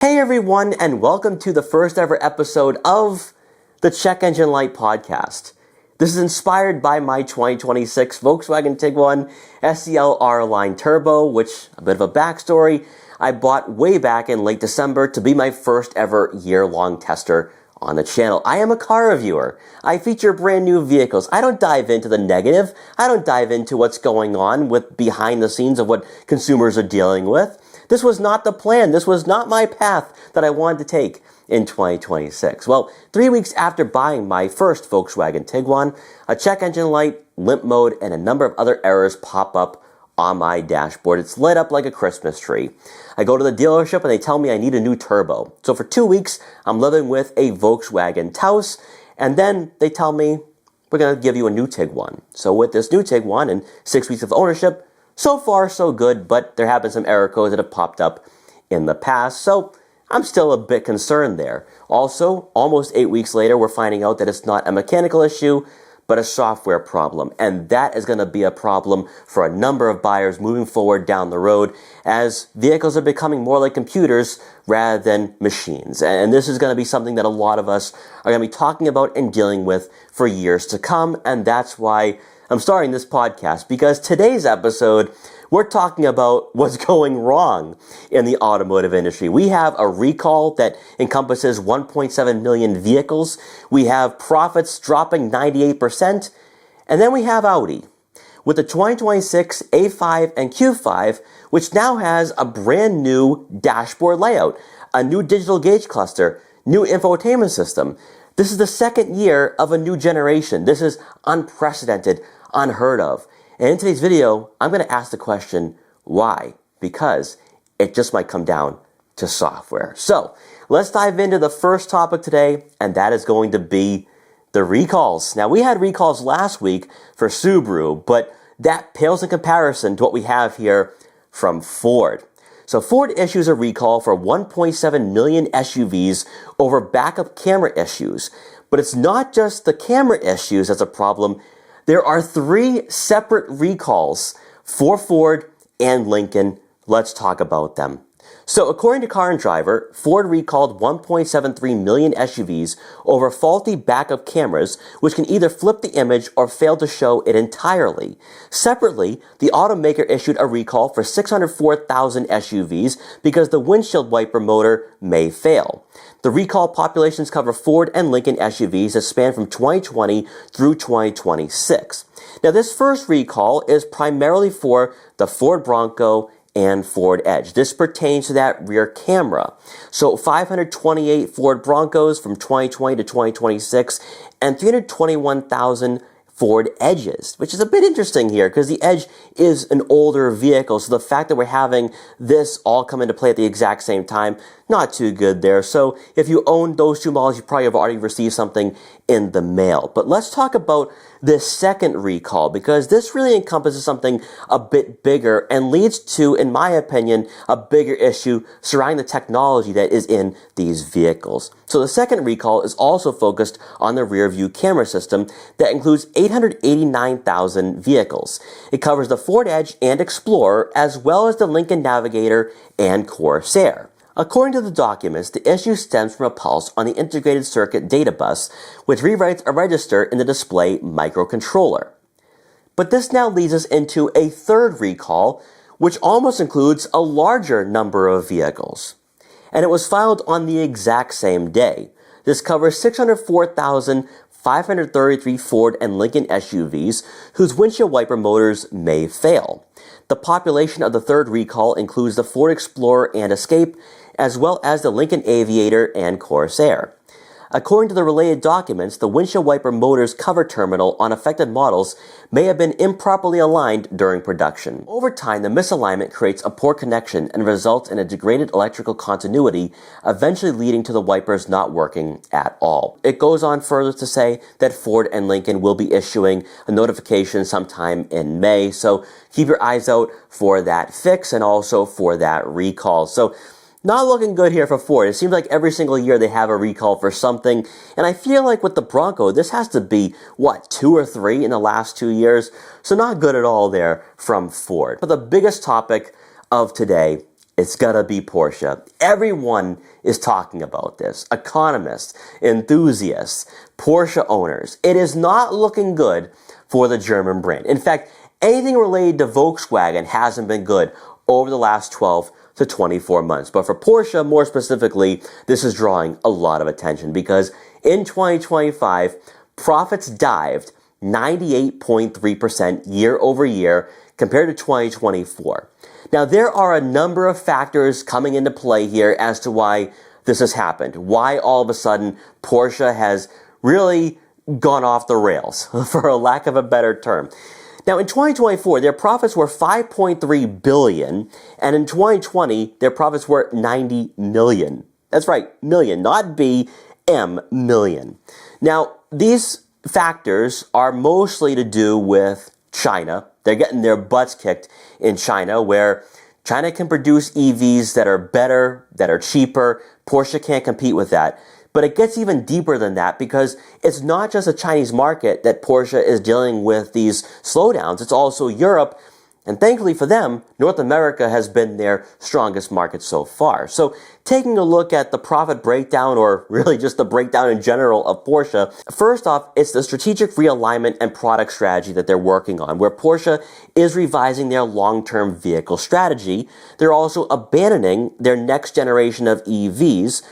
Hey everyone, and welcome to the first ever episode of the Check Engine Light podcast. This is inspired by my 2026 Volkswagen Tiguan CEL R-Line Turbo, which, a bit of a backstory, I bought way back in late December to be my first ever year-long tester on the channel. I am a car reviewer. I feature brand new vehicles. I don't dive into the negative. I don't dive into what's going on with behind the scenes of what consumers are dealing with. This was not the plan. This was not my path that I wanted to take in 2026. Well, 3 weeks after buying my first Volkswagen Tiguan, a check engine light, limp mode, and a number of other errors pop up on my dashboard. It's lit up like a Christmas tree. I go to the dealership and they tell me I need a new turbo. So for 2 weeks, I'm living with a Volkswagen Taos, and then they tell me, we're going to give you a new Tiguan. So with this new Tiguan and 6 weeks of ownership, so far, so good, but there have been some error codes that have popped up in the past, so I'm still a bit concerned there. Also, almost 8 weeks later, we're finding out that it's not a mechanical issue, but a software problem, and that is going to be a problem for a number of buyers moving forward down the road as vehicles are becoming more like computers rather than machines. And this is going to be something that a lot of us are going to be talking about and dealing with for years to come, and that's why I'm starting this podcast, because today's episode, we're talking about what's going wrong in the automotive industry. We have a recall that encompasses 1.7 million vehicles. We have profits dropping 98%. And then we have Audi with the 2026 A5 and Q5, which now has a brand new dashboard layout, a new digital gauge cluster, new infotainment system. This is the second year of a new generation. This is unprecedented, unheard of. And in today's video, I'm going to ask the question, why? Because it just might come down to software. So let's dive into the first topic today, and that is going to be the recalls. Now, we had recalls last week for Subaru, but that pales in comparison to what we have here from Ford. So Ford issues a recall for 1.7 million SUVs over backup camera issues. But it's not just the camera issues that's a problem. There are 3 separate recalls for Ford and Lincoln. Let's talk about them. So according to Car and Driver, Ford recalled 1.73 million SUVs over faulty backup cameras, which can either flip the image or fail to show it entirely. Separately, the automaker issued a recall for 604,000 SUVs because the windshield wiper motor may fail. The recall populations cover Ford and Lincoln SUVs that span from 2020 through 2026. Now, this first recall is primarily for the Ford Bronco and Ford Edge. This pertains to that rear camera. So 528 Ford Broncos from 2020 to 2026 and 321,000 Ford Edges, which is a bit interesting here because the Edge is an older vehicle. So the fact that we're having this all come into play at the exact same time, not too good there. So if you own those 2 models, you probably have already received something in the mail. But let's talk about this second recall, because this really encompasses something a bit bigger and leads to, in my opinion, a bigger issue surrounding the technology that is in these vehicles. So the second recall is also focused on the rear view camera system that includes 889,000 vehicles. It covers the Ford Edge and Explorer, as well as the Lincoln Navigator and Corsair. According to the documents, the issue stems from a pulse on the integrated circuit data bus, which rewrites a register in the display microcontroller. But this now leads us into a third recall, which almost includes a larger number of vehicles. And it was filed on the exact same day. This covers 604,533 Ford and Lincoln SUVs whose windshield wiper motors may fail. The population of the third recall includes the Ford Explorer and Escape, as well as the Lincoln Aviator and Corsair. According to the related documents, the windshield wiper motor's cover terminal on affected models may have been improperly aligned during production. Over time, the misalignment creates a poor connection and results in a degraded electrical continuity, eventually leading to the wipers not working at all. It goes on further to say that Ford and Lincoln will be issuing a notification sometime in May, so keep your eyes out for that fix and also for that recall. So not looking good here for Ford. It seems like every single year they have a recall for something, and I feel like with the Bronco, this has to be, 2 or 3 in the last 2 years? So not good at all there from Ford. But the biggest topic of today it's gotta be Porsche. Everyone is talking about this. Economists, enthusiasts, Porsche owners. It is not looking good for the German brand. In fact, anything related to Volkswagen hasn't been good over the last 12 to 24 months. But for Porsche, more specifically, this is drawing a lot of attention because in 2025, profits dived 98.3% year over year compared to 2024. Now, there are a number of factors coming into play here as to why this has happened. Why all of a sudden Porsche has really gone off the rails, for a lack of a better term. Now, in 2024, their profits were $5.3 billion, and in 2020, their profits were $90 million. That's right, million, not B, M, million. Now, these factors are mostly to do with China. They're getting their butts kicked in China, where China can produce EVs that are better, that are cheaper. Porsche can't compete with that. But it gets even deeper than that because it's not just a Chinese market that Porsche is dealing with these slowdowns. It's also Europe. And thankfully for them, North America has been their strongest market so far. So taking a look at the profit breakdown, or really just the breakdown in general of Porsche, first off, it's the strategic realignment and product strategy that they're working on, where Porsche is revising their long-term vehicle strategy. They're also abandoning their next generation of EVs,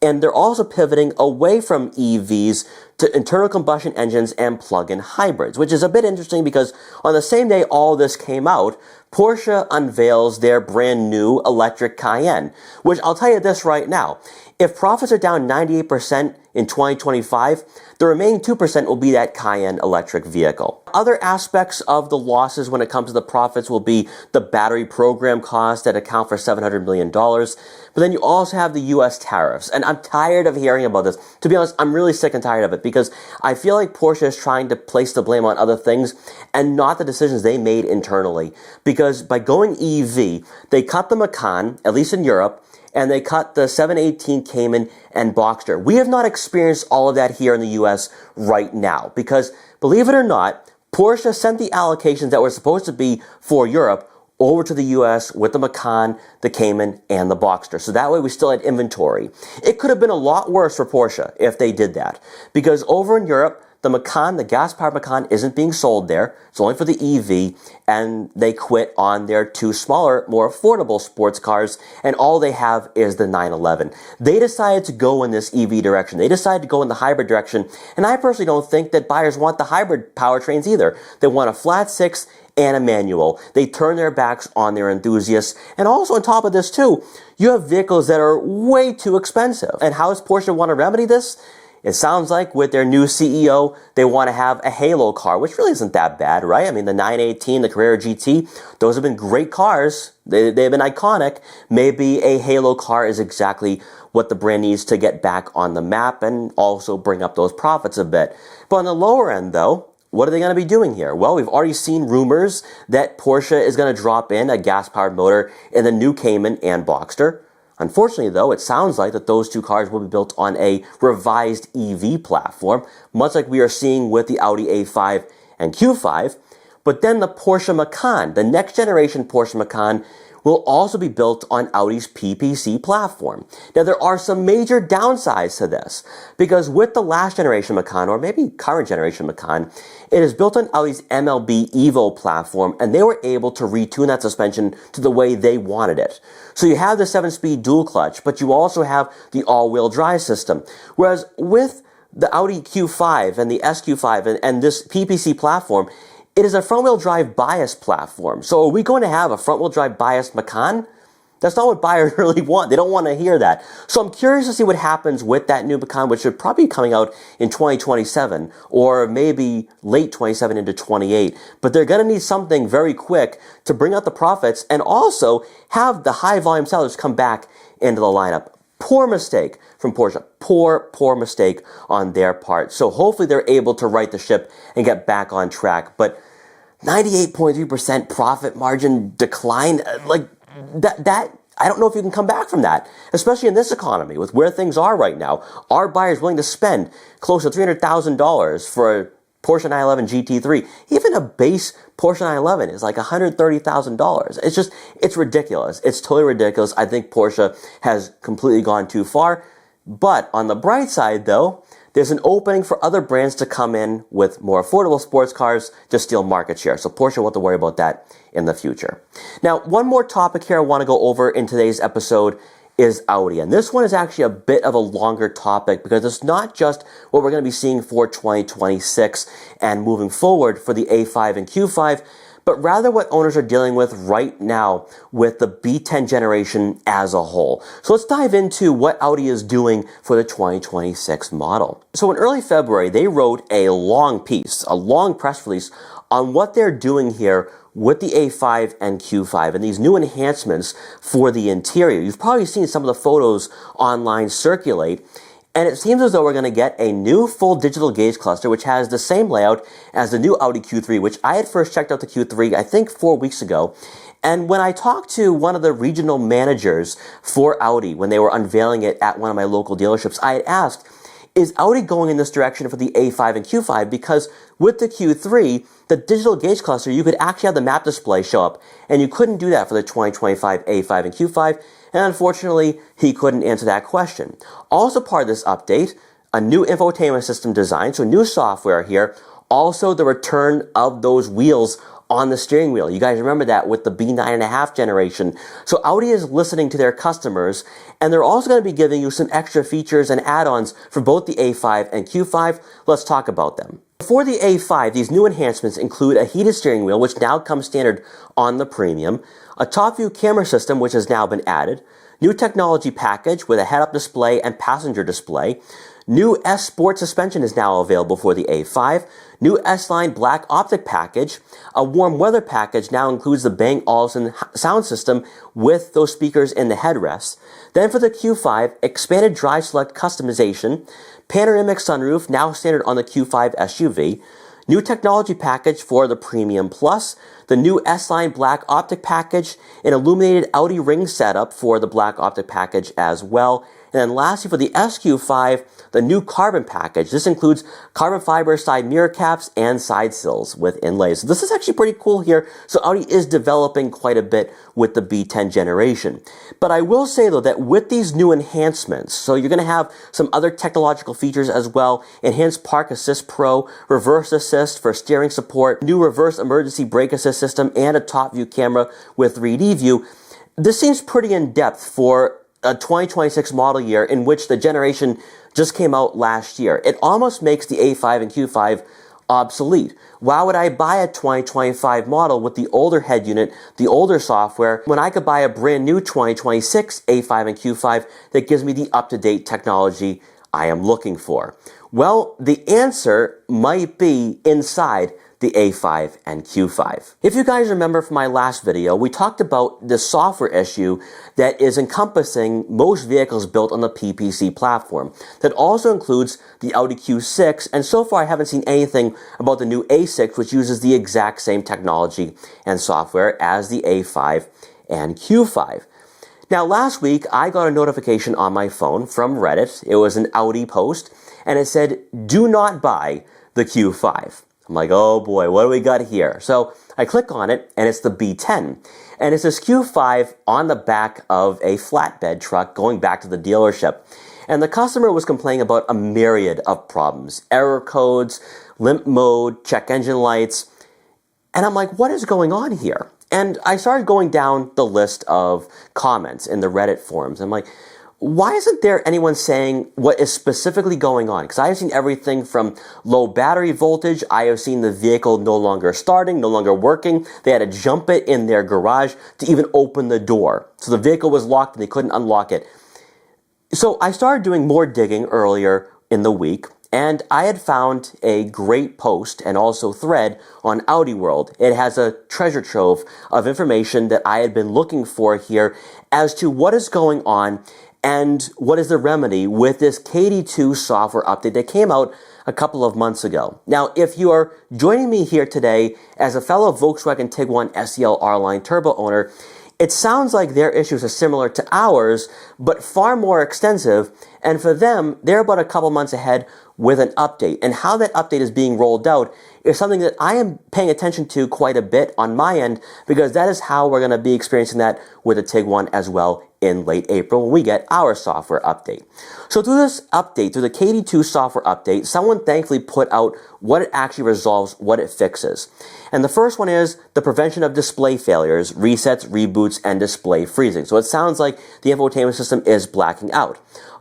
and they're also pivoting away from EVs to internal combustion engines and plug-in hybrids, which is a bit interesting because on the same day all this came out, Porsche unveils their brand new electric Cayenne, which I'll tell you this right now. If profits are down 98% in 2025, the remaining 2% will be that Cayenne electric vehicle. Other aspects of the losses when it comes to the profits will be the battery program costs that account for $700 million. But then you also have the US tariffs. And I'm tired of hearing about this. To be honest, I'm really sick and tired of it because I feel like Porsche is trying to place the blame on other things and not the decisions they made internally. Because by going EV, they cut the Macan, at least in Europe, and they cut the 718 Cayman and Boxster. We have not experienced all of that here in the US right now because, believe it or not, Porsche sent the allocations that were supposed to be for Europe over to the US with the Macan, the Cayman, and the Boxster. So that way we still had inventory. It could have been a lot worse for Porsche if they did that because over in Europe, the Macan, the gas-powered Macan, isn't being sold there. It's only for the EV, and they quit on their two smaller, more affordable sports cars, and all they have is the 911. They decided to go in this EV direction. They decided to go in the hybrid direction, and I personally don't think that buyers want the hybrid powertrains either. They want a flat six and a manual. They turn their backs on their enthusiasts, and also on top of this too, you have vehicles that are way too expensive. And how does Porsche want to remedy this? It sounds like with their new CEO, they want to have a halo car, which really isn't that bad, right? I mean, the 918, the Carrera GT, those have been great cars. They've been iconic. Maybe a halo car is exactly what the brand needs to get back on the map and also bring up those profits a bit. But on the lower end, though, what are they going to be doing here? Well, we've already seen rumors that Porsche is going to drop in a gas-powered motor in the new Cayman and Boxster. Unfortunately, though, it sounds like that those two cars will be built on a revised EV platform, much like we are seeing with the Audi A5 and Q5. But then the Porsche Macan, the next generation Porsche Macan, will also be built on Audi's PPC platform. Now, there are some major downsides to this, because with the last generation Macan, or maybe current generation Macan, it is built on Audi's MLB Evo platform, and they were able to retune that suspension to the way they wanted it. So you have the 7-speed dual clutch, but you also have the all-wheel drive system. Whereas with the Audi Q5 and the SQ5 and this PPC platform, it is a front-wheel drive bias platform. So are we going to have a front-wheel drive biased Macan? That's not what buyers really want. They don't want to hear that. So I'm curious to see what happens with that new Macan, which should probably be coming out in 2027 or maybe late 27 into 28. But they're going to need something very quick to bring out the profits and also have the high-volume sellers come back into the lineup. Poor mistake from Porsche. Poor mistake on their part. So hopefully they're able to right the ship and get back on track. But 98.3% profit margin decline, like that, I don't know if you can come back from that, especially in this economy with where things are right now. Are buyers willing to spend close to $300,000 for Porsche 911 GT3, even a base Porsche 911 is like $130,000. It's ridiculous. It's totally ridiculous. I think Porsche has completely gone too far. But on the bright side, though, there's an opening for other brands to come in with more affordable sports cars to steal market share. So Porsche won't have to worry about that in the future. Now, one more topic here I want to go over in today's episode is Audi. And this one is actually a bit of a longer topic because it's not just what we're going to be seeing for 2026 and moving forward for the A5 and Q5, but rather what owners are dealing with right now with the B10 generation as a whole. So let's dive into what Audi is doing for the 2026 model. So in early February, they wrote a long piece, a long press release on what they're doing here with the A5 and Q5 and these new enhancements for the interior. You've probably seen some of the photos online circulate, and it seems as though we're going to get a new full digital gauge cluster, which has the same layout as the new Audi Q3, which I had first checked out the Q3, I think 4 weeks ago. And when I talked to one of the regional managers for Audi, when they were unveiling it at one of my local dealerships, I had asked, is Audi going in this direction for the A5 and Q5? Because with the Q3, the digital gauge cluster, you could actually have the map display show up, and you couldn't do that for the 2025 A5 and Q5, and unfortunately, he couldn't answer that question. Also part of this update, a new infotainment system design, so new software here, also the return of those wheels on the steering wheel. You guys remember that with the B9.5 generation. So Audi is listening to their customers, and they're also going to be giving you some extra features and add-ons for both the A5 and Q5. Let's talk about them. For the A5, these new enhancements include a heated steering wheel, which now comes standard on the Premium, a top view camera system, which has now been added, new technology package with a head-up display and passenger display, new S Sport suspension is now available for the A5, new S-Line black optic package, a warm weather package now includes the Bang Olufsen sound system with those speakers in the headrest. Then for the Q5, expanded drive select customization, panoramic sunroof now standard on the Q5 SUV, new technology package for the Premium Plus, the new S-Line black optic package, an illuminated Audi ring setup for the black optic package as well. And then lastly, for the SQ5, the new carbon package. This includes carbon fiber side mirror caps and side sills with inlays. So this is actually pretty cool here. So Audi is developing quite a bit with the B10 generation. But I will say though that with these new enhancements, so you're going to have some other technological features as well, enhanced Park Assist Pro, reverse assist for steering support, new reverse emergency brake assist system, and a top view camera with 3D view. This seems pretty in depth for a 2026 model year in which the generation just came out last year. It almost makes the A5 and Q5 obsolete. Why would I buy a 2025 model with the older head unit, the older software, when I could buy a brand new 2026 A5 and Q5 that gives me the up-to-date technology I am looking for? Well, the answer might be inside the A5 and Q5. If you guys remember from my last video, we talked about the software issue that is encompassing most vehicles built on the PPC platform. That also includes the Audi Q6, and so far I haven't seen anything about the new A6, which uses the exact same technology and software as the A5 and Q5. Now, last week, I got a notification on my phone from Reddit. It was an Audi post, and it said, "Do not buy the Q5." I'm like, oh boy, what do we got here? So I click on it, and it's the B10. And it's this Q5 on the back of a flatbed truck going back to the dealership. And the customer was complaining about a myriad of problems. Error codes, limp mode, check engine lights. And I'm like, what is going on here? And I started going down the list of comments in the Reddit forums. I'm like, why isn't there anyone saying what is specifically going on? Because I have seen everything from low battery voltage, I have seen the vehicle no longer starting, no longer working. They had to jump it in their garage to even open the door. So the vehicle was locked and they couldn't unlock it. So I started doing more digging earlier in the week, and I had found a great post and also thread on Audi World. It has a treasure trove of information that I had been looking for here as to what is going on and what is the remedy with this KD2 software update that came out a couple of months ago. Now, if you are joining me here today as a fellow Volkswagen Tiguan SEL R-Line Turbo owner, It sounds like their issues are similar to ours, but far more extensive, and for them, they're about a couple months ahead with an update. And how that update is being rolled out is something that I am paying attention to quite a bit on my end, because that is how we're going to be experiencing that with the Tiguan as well in late April when we get our software update. So through this update, through the KD2 software update, someone thankfully put out what it actually resolves, what it fixes. And the first one is the prevention of display failures, resets, reboots, and display freezing. So it sounds like the infotainment system is blacking out.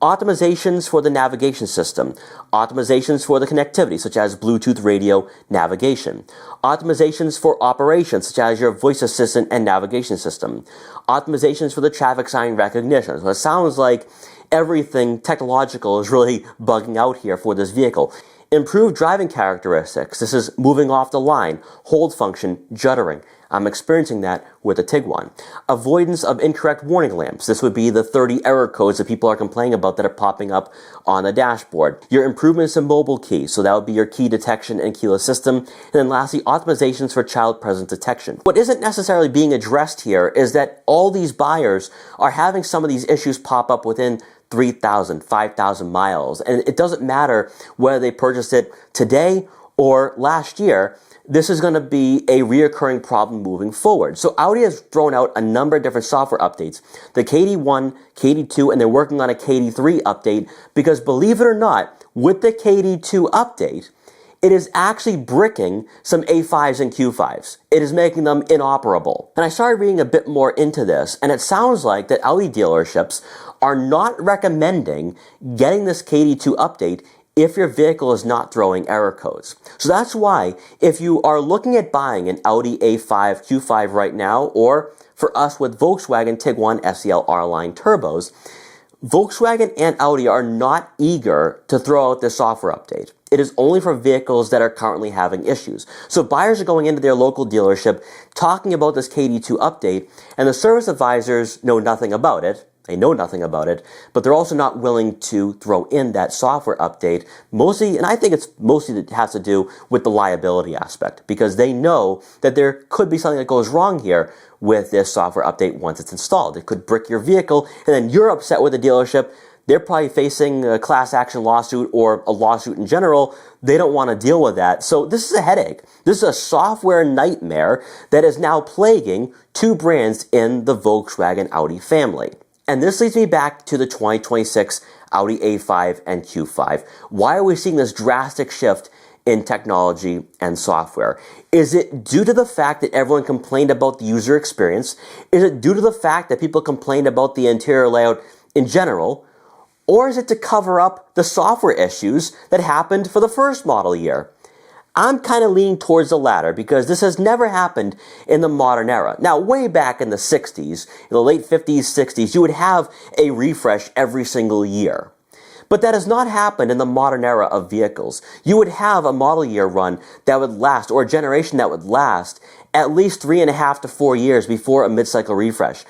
Optimizations for the navigation system, optimizations for the connectivity, such as Bluetooth radio navigation, optimizations for operations, such as your voice assistant and navigation system, optimizations for the traffic sign recognition. So it sounds like everything technological is really bugging out here for this vehicle. Improved driving characteristics. This is moving off the line, hold function, juddering. I'm experiencing that with the Tiguan. Avoidance of incorrect warning lamps. This would be the 30 error codes that people are complaining about that are popping up on the dashboard. Your improvements in mobile key. So that would be your key detection and keyless system. And then lastly, optimizations for child presence detection. What isn't necessarily being addressed here is that all these buyers are having some of these issues pop up within 3,000, 5,000 miles. And it doesn't matter whether they purchased it today or last year. This is going to be a reoccurring problem moving forward. So Audi has thrown out a number of different software updates. The KD1, KD2, and they're working on a KD3 update because, believe it or not, with the KD2 update, it is actually bricking some A5s and Q5s. It is making them inoperable. And I started reading a bit more into this, and it sounds like that Audi dealerships are not recommending getting this KD2 update if your vehicle is not throwing error codes. So that's why if you are looking at buying an Audi A5 Q5 right now, or for us with Volkswagen Tiguan SEL R-Line turbos, Volkswagen and Audi are not eager to throw out this software update. It is only for vehicles that are currently having issues. So buyers are going into their local dealership talking about this KD2 update, and the service advisors know nothing about it. They know nothing about it, but they're also not willing to throw in that software update, mostly, and I think it's mostly that has to do with the liability aspect, because they know that there could be something that goes wrong here with this software update once it's installed. It could brick your vehicle, and then you're upset with the dealership. They're probably facing a class action lawsuit or a lawsuit in general. They don't want to deal with that. So this is a headache. This is a software nightmare that is now plaguing two brands in the Volkswagen Audi family. And this leads me back to the 2026 Audi A5 and Q5. Why are we seeing this drastic shift in technology and software? Is it due to the fact that everyone complained about the user experience? Is it due to the fact that people complained about the interior layout in general? Or is it to cover up the software issues that happened for the first model year? I'm kind of leaning towards the latter because this has never happened in the modern era. Now, way back in the 60s, in the late 50s, 60s, you would have a refresh every single year. But that has not happened in the modern era of vehicles. You would have a model year run that would last, or a generation that would last, at least 3.5 to 4 years before a mid-cycle refresh.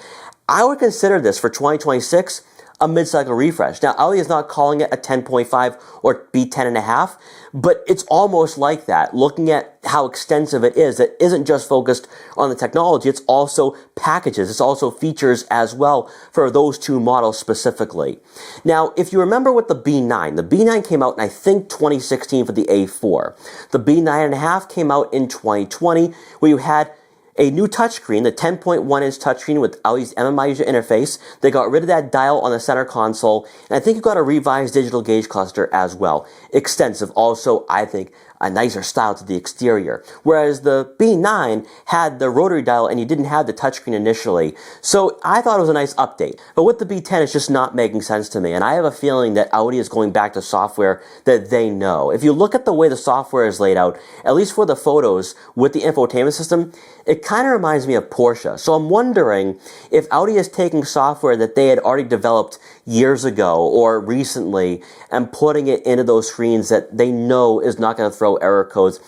I would consider this for 2026 a mid-cycle refresh. Now, Audi is not calling it a 10.5 or B10.5, but it's almost like that, looking at how extensive it is. It isn't just focused on the technology, it's also packages, it's also features as well for those two models specifically. Now, if you remember with the B9 came out in, I think, 2016 for the A4. The B9.5 came out in 2020, where you had a new touchscreen, the 10.1-inch touchscreen with Audi's MMI user interface. They got rid of that dial on the center console, and I think you got a revised digital gauge cluster as well. Extensive, also, I think, a nicer style to the exterior. Whereas the B9 had the rotary dial and you didn't have the touchscreen initially. So I thought it was a nice update. But with the B10, it's just not making sense to me. And I have a feeling that Audi is going back to software that they know. If you look at the way the software is laid out, at least for the photos with the infotainment system, it kind of reminds me of Porsche. So I'm wondering if Audi is taking software that they had already developed years ago or recently and putting it into those screens that they know is not going to throw error codes.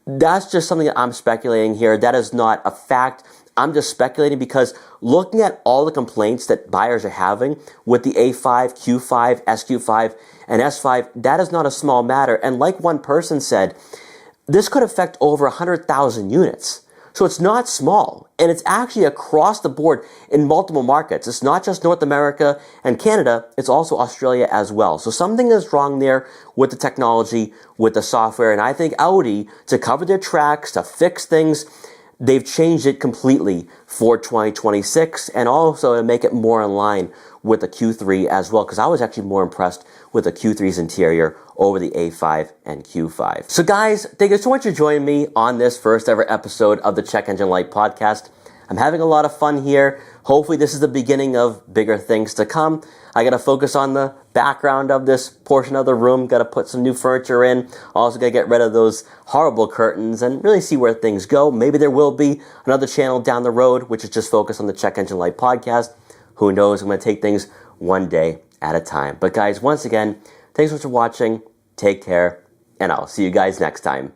That's just something that I'm speculating here. That is not a fact. I'm just speculating because looking at all the complaints that buyers are having with the A5, Q5, SQ5, and S5, that is not a small matter. And like one person said, this could affect over 100,000 units. So it's not small, and it's actually across the board in multiple markets. It's not just North America and Canada, it's also Australia as well. So something is wrong there with the technology, with the software, and I think Audi, to cover their tracks, to fix things, they've changed it completely for 2026, and also to make it more in line with the Q3 as well, because I was actually more impressed with the Q3's interior over the A5 and Q5. So guys, thank you so much for joining me on this first ever episode of the Check Engine Light podcast. I'm having a lot of fun here. Hopefully this is the beginning of bigger things to come. I gotta focus on the background of this portion of the room, gotta put some new furniture in, also gotta get rid of those horrible curtains and really see where things go. Maybe there will be another channel down the road, which is just focused on the Check Engine Light podcast. Who knows, I'm gonna take things one day at a time. But guys, once again, thanks so much for watching, take care, and I'll see you guys next time.